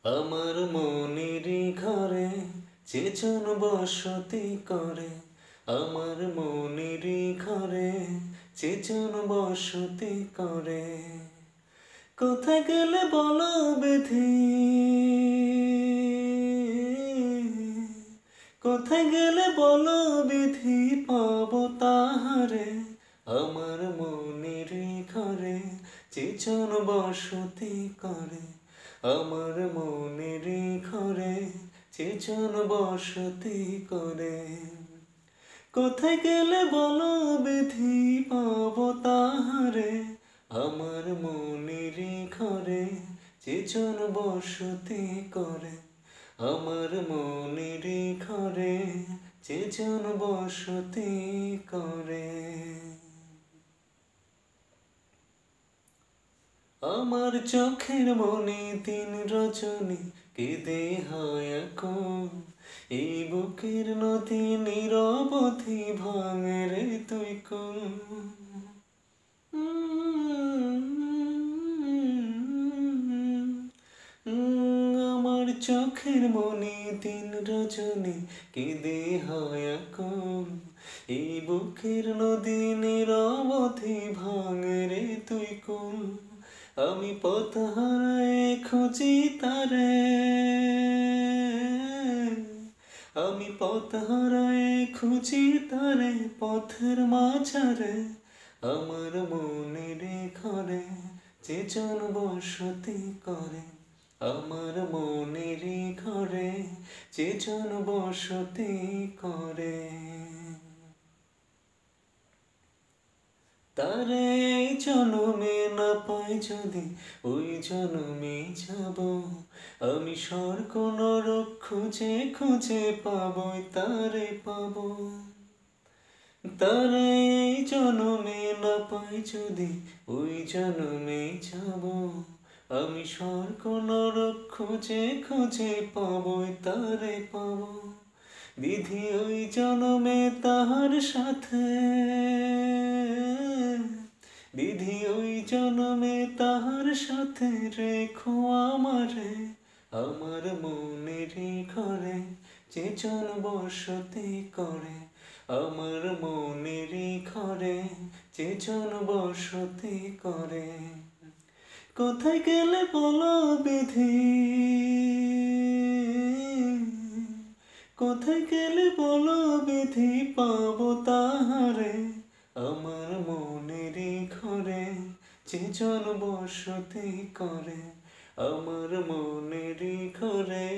আমার মনেরই ঘরে চেতন বসতি করে, আমার মনেরই ঘরে চেতন বসতি করে। কোথায় গেলে বলো বিধি, কোথায় গেলে বলো বিধি পাবো তাহারে। আমার মনেরই ঘরে চেতন বসতি করে, আমার মনেরই ঘরে চেতন বসতি করে। কোথায় গেলে বলো বিধি পাবো তাহারে। আমার মনেরই ঘরে চেতন বসতি করে, আমার মনেরই ঘরে চেতন বসতি করে। আমার চোখের মনে দিন রজনী কেঁদে হয় এখন, এই বুকের নদী নিরবধি ভাঙে রে তুই কোন। আমার চোখের মনে দিন রজনী কেঁদে হয় এখন, এই বুকের নদী নিরবধি ভাঙে রে তুই কোন। আমি পথ হারায় খুঁজি তারে, আমি পথ হারায় খুঁজি তারে পথের মাঝারে। আমার মনের ঘরে চেতন বসতি করে, আমার মনের ঘরে চেতন বসতি করে। তারে এই জনমে না পাই যদি ওই জনমে যাব, আমি স্বর্গ নরক খুঁজে খুঁজে পাবই তারে পাবো। তারে এই জনমে না পাই যদি ওই জনমে যাব, আমি স্বর্গ নরক খুঁজে খুঁজে পাবই তারে পাবো। বিধি ওই জনমে তাহার সাথে, বিধি ওই জনমে তাহার সাথে রেখো আমারে। আমার মনেরই ঘরে চেতন বসতি করে, আমার মনেরই ঘরে চেতন বসতি করে। কোথায় গেলে বলো বিধি, কোথায় গেলে বলো বিধি পাবো তাহারে। আমার মনেরই ঘরে চেতন বসতি করে, আমার মনেরই ঘরে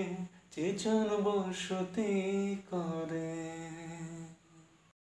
চেতন বসতি করে।